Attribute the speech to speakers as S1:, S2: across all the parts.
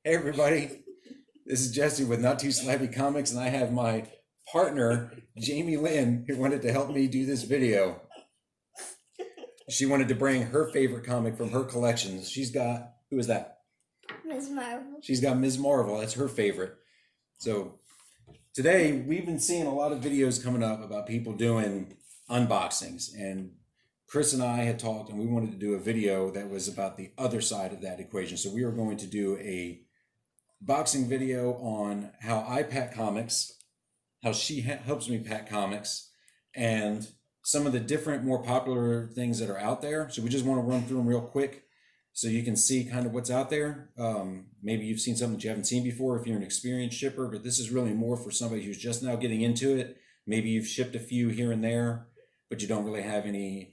S1: Hey everybody, this is Jesse with Not Too Slabby Comics, and I have my partner, Jamie Lynn, who wanted to help me do this video. She wanted to bring her favorite comic from her collections. She's got, who is that?
S2: Ms. Marvel.
S1: She's got Ms. Marvel, that's her favorite. So today, we've been seeing a lot of videos coming up about people doing unboxings, and Chris and I had talked, and we wanted to do a video that was about the other side of that equation. So we are going to do a boxing video on how I pack comics, how she helps me pack comics, and some of the different, more popular things that are out there. So we just want to run through them real quick so you can see kind of what's out there. Maybe you've seen something that you haven't seen before if you're an experienced shipper, but this is really more for somebody who's just now getting into it. Maybe you've shipped a few here and there, but you don't really have any,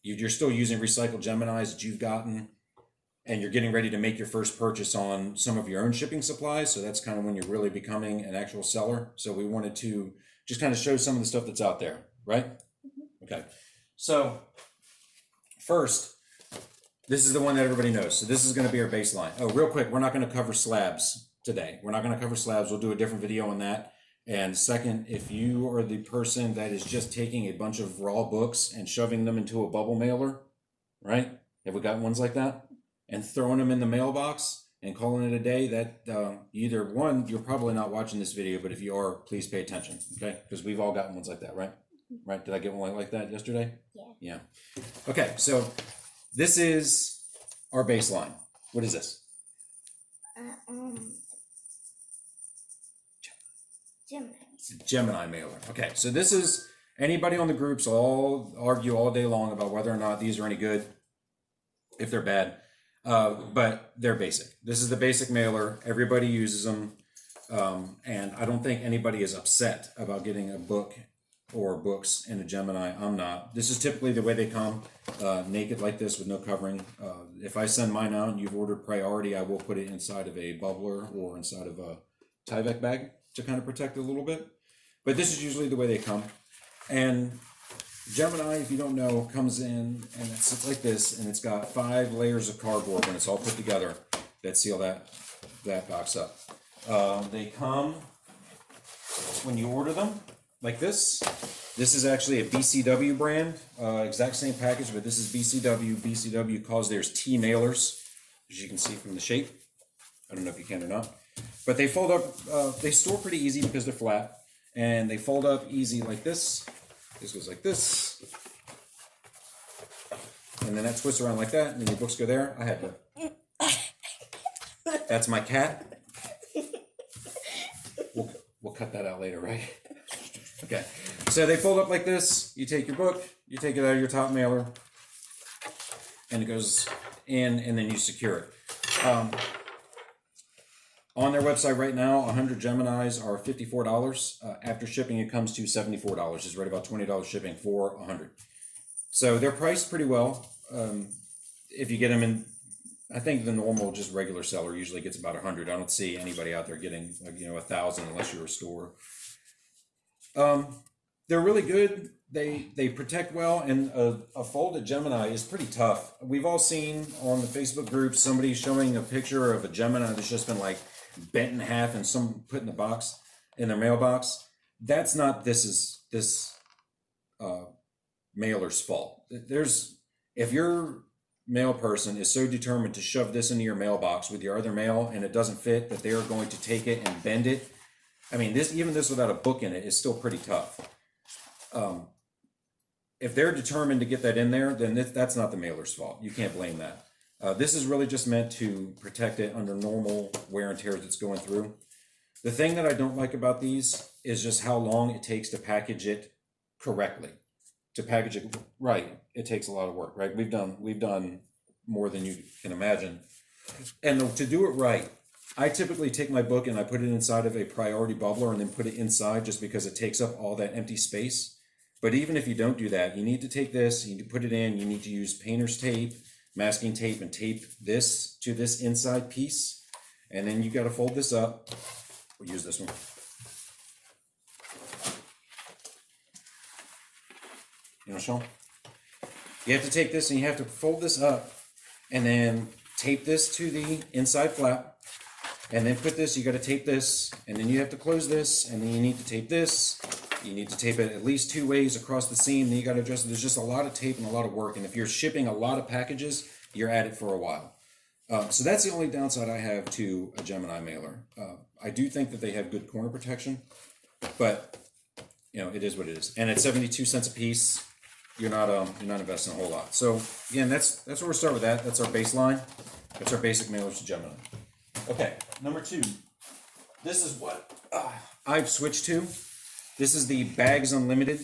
S1: you're still using recycled Geminis that you've gotten, and you're getting ready to make your first purchase on some of your own shipping supplies. So that's kind of when you're really becoming an actual seller. So we wanted to just kind of show some of the stuff that's out there, right? Mm-hmm. Okay. So first, this is the one that everybody knows. So this is going to be our baseline. Oh, real quick, we're not going to cover slabs today. We're not going to cover slabs. We'll do a different video on that. And second, if you are the person that is just taking a bunch of raw books and shoving them into a bubble mailer, right? Have we got ones like that? And throwing them in the mailbox and calling it a day, that either one, you're probably not watching this video, but if you are, please pay attention, okay? Because we've all gotten ones like that, right? Right? Did I get one like that yesterday? Yeah. Okay, so this is our baseline. What is this?
S2: Gemini.
S1: It's a Gemini mailer. Okay, so this is, anybody on the groups all argue all day long about whether or not these are any good, if they're bad. But they're basic. This is the basic mailer. Everybody uses them. And I don't think anybody is upset about getting a book or books in a Gemini. I'm not. This is typically the way they come, naked like this with no covering. If I send mine out and you've ordered priority, I will put it inside of a bubbler or inside of a Tyvek bag to kind of protect it a little bit. But this is usually the way they come. And Gemini, if you don't know, comes in and it sits like this, and it's got 5 layers of cardboard when it's all put together that seal that box up. They come when you order them like this. This is actually a BCW brand, exact same package, but this is BCW. BCW calls theirs T mailers, as you can see from the shape. I don't know if you can or not, but they fold up. They store pretty easy because they're flat, and they fold up easy like this. This goes like this, and then that twists around like that, and then your books go there. I had to. That's my cat. We'll cut that out later, right? Okay. So they fold up like this. You take your book, you take it out of your top mailer, and it goes in, and then you secure it. On their website right now, 100 Geminis are $54. After shipping, it comes to $74. It's right about $20 shipping for 100. So they're priced pretty well. If you get them in, I think the normal, just regular seller usually gets about 100. I don't see anybody out there getting 1,000 unless you're a store. They're really good. They protect well, and a folded Gemini is pretty tough. We've all seen on the Facebook group somebody showing a picture of a Gemini that's just been like bent in half and some put in the box, in their mailbox. That's not this mailer's fault. If your mail person is so determined to shove this into your mailbox with your other mail and it doesn't fit, that they are going to take it and bend it. I mean, even this without a book in it is still pretty tough. If they're determined to get that in there, then that's not the mailer's fault. You can't blame that. This is really just meant to protect it under normal wear and tear that's going through. The thing that I don't like about these is just how long it takes to package it correctly. To package it right, it takes a lot of work, right? We've done more than you can imagine. And to do it right, I typically take my book and I put it inside of a priority bubbler and then put it inside, just because it takes up all that empty space. But even if you don't do that, you need to take this, you need to put it in, you need to use painter's tape, masking tape, and tape this to this inside piece. And then you got to fold this up. We'll use this one. You know, Sean? You have to take this and you have to fold this up and then tape this to the inside flap, and then put this, you got to tape this, and then you have to close this, and then you need to tape this. You need to tape it at least 2 ways across the seam, then you got to adjust it. There's just a lot of tape and a lot of work, and if you're shipping a lot of packages, you're at it for a while. So that's the only downside I have to a Gemini mailer. I do think that they have good corner protection, but it is what it is. And at 72 cents a piece, you're not investing a whole lot. So again, that's where we'll start with that. That's our baseline. That's our basic mailers to Gemini. Okay, number 2. This is what I've switched to. This is the Bags Unlimited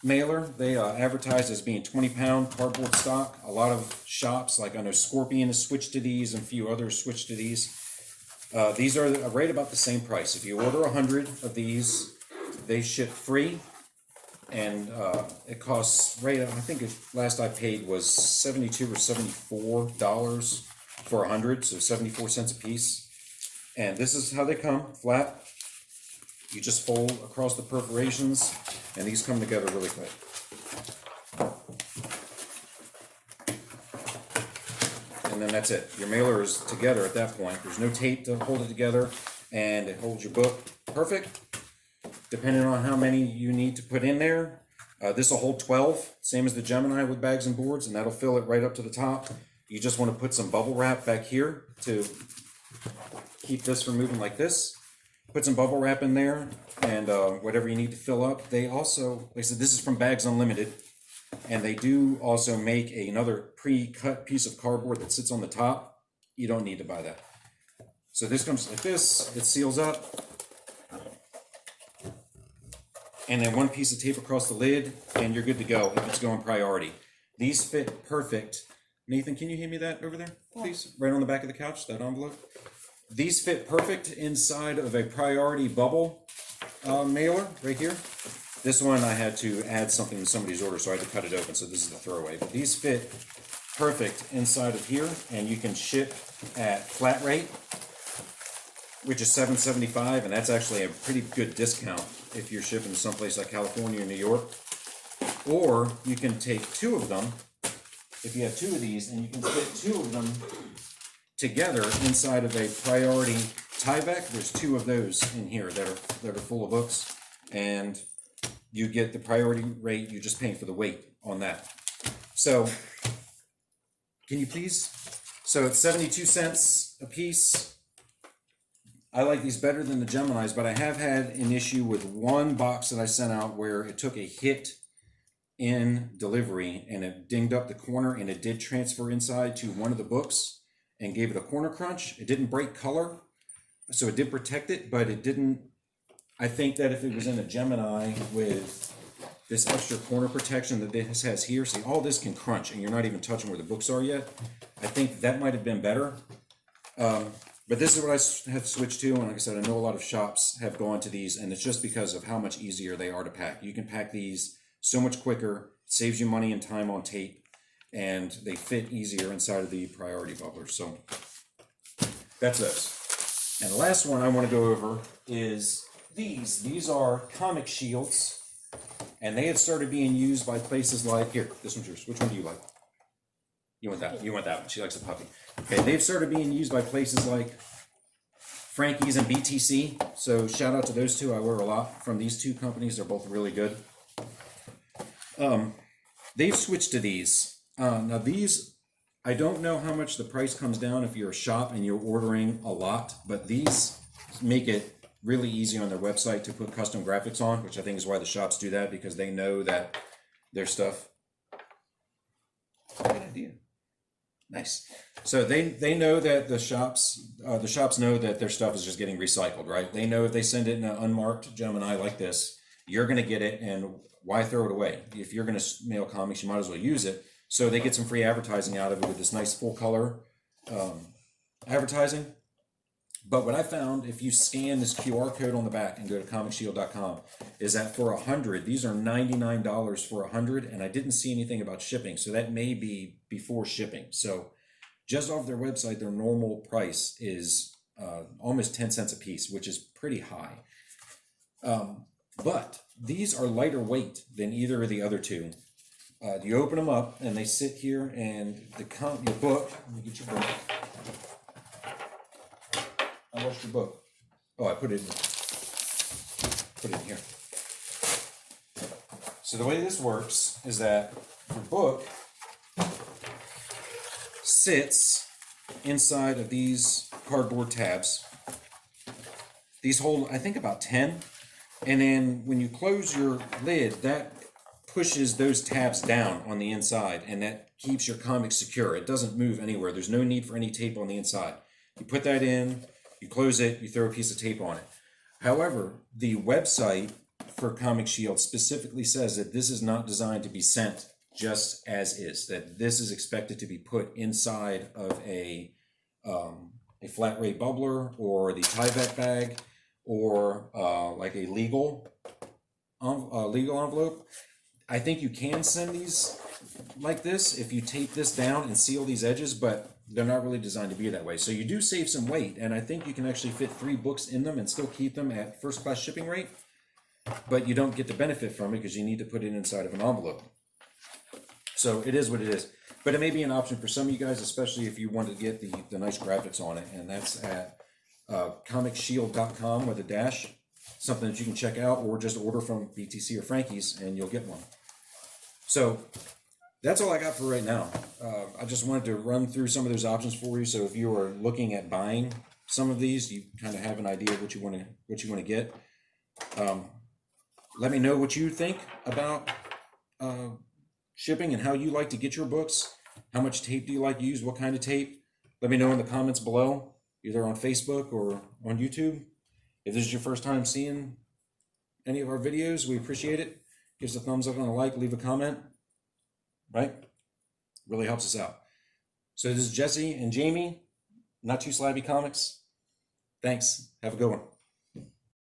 S1: mailer. They advertise as being 20-pound cardboard stock. A lot of shops, like I know Scorpion has switched to these, and a few others switched to these. These are right about the same price. If you order 100 of these, they ship free, and it costs I think last I paid was $72 or $74 for 100, so 74 cents a piece. And this is how they come, flat. You just fold across the perforations, and these come together really quick. And then that's it. Your mailer is together at that point. There's no tape to hold it together, and it holds your book perfect. Depending on how many you need to put in there, this will hold 12, same as the Gemini with bags and boards, and that'll fill it right up to the top. You just want to put some bubble wrap back here to keep this from moving like this. Put some bubble wrap in there, and whatever you need to fill up. They also, like I said, this is from Bags Unlimited, and they do also make another pre-cut piece of cardboard that sits on the top. You don't need to buy that. So this comes like this. It seals up, and then one piece of tape across the lid, and you're good to go if it's going priority. These fit perfect. Nathan, can you hand me that over there, please? Right on the back of the couch, that envelope. These fit perfect inside of a priority bubble mailer right here. This one I had to add something to somebody's order, so I had to cut it open, so this is the throwaway. But these fit perfect inside of here, and you can ship at flat rate, which is $7.75, and that's actually a pretty good discount if you're shipping to someplace like California or New York. Or you can take 2 of them, if you have 2 of these, and you can fit 2 of them together inside of a priority Tyvek. There's 2 of those in here that are full of books, and you get the priority rate. You're just paying for the weight on that. So can you please? So it's 72 cents a piece. I like these better than the Geminis, but I have had an issue with one box that I sent out where it took a hit in delivery and it dinged up the corner, and it did transfer inside to one of the books and gave it a corner crunch. It didn't break color, so it did protect it, but it didn't. I think that if it was in a Gemini with this extra corner protection that this has here, see, all this can crunch and you're not even touching where the books are yet. I think that might have been better. But this is what I have switched to, and like I said, I know a lot of shops have gone to these, and it's just because of how much easier they are to pack. You can pack these so much quicker, saves you money and time on tape, and they fit easier inside of the priority bubblers. So that's those. And the last one I want to go over is these. These are comic shields, and they had started being used by places like, here, this one's yours. Which one do you like? You want that? You want that one. She likes the puppy. Okay, they've started being used by places like Frankie's and BTC. So shout out to those 2. I wear a lot from these 2 companies. They're both really good. They've switched to these. Now these, I don't know how much the price comes down if you're a shop and you're ordering a lot, but these make it really easy on their website to put custom graphics on, which I think is why the shops do that, because they know that their stuff. Good idea. Nice. So they know that the shops know that their stuff is just getting recycled, right? They know if they send it in an unmarked Gemini like this, you're going to get it, and why throw it away? If you're going to mail comics, you might as well use it. So they get some free advertising out of it with this nice full color advertising. But what I found, if you scan this QR code on the back and go to comicshield.com, is that for 100, these are $99 for 100, and I didn't see anything about shipping, so that may be before shipping. So just off their website, their normal price is almost 10 cents a piece, which is pretty high. But these are lighter weight than either of the other 2. You open them up and they sit here, and your book. Let me get your book. I watched your book. Oh, I put it in here. So the way this works is that your book sits inside of these cardboard tabs. These hold, I think, about 10. And then when you close your lid, that pushes those tabs down on the inside, and that keeps your comic secure. It doesn't move anywhere. There's no need for any tape on the inside. You put that in, you close it, you throw a piece of tape on it. However, the website for Comic Shield specifically says that this is not designed to be sent just as is, that this is expected to be put inside of a flat rate bubbler or the Tyvek bag, or like a legal envelope. I think you can send these like this if you tape this down and seal these edges, but they're not really designed to be that way. So you do save some weight, and I think you can actually fit 3 books in them and still keep them at first class shipping rate, but you don't get the benefit from it because you need to put it inside of an envelope. So it is what it is. But it may be an option for some of you guys, especially if you want to get the nice graphics on it, and that's at comicshield.com with a dash, something that you can check out, or just order from BTC or Frankie's and you'll get one. So that's all I got for right now. I just wanted to run through some of those options for you, so if you are looking at buying some of these, you kind of have an idea of what you want to get. Let me know what you think about shipping and how you like to get your books. How much tape do you like to use? What kind of tape? Let me know in the comments below, either on Facebook or on YouTube. If this is your first time seeing any of our videos, we appreciate it. Give us a thumbs up and a like, leave a comment, right? Really helps us out. So this is Jesse and Jami, Not Too Slabby Comics. Thanks. Have a good one.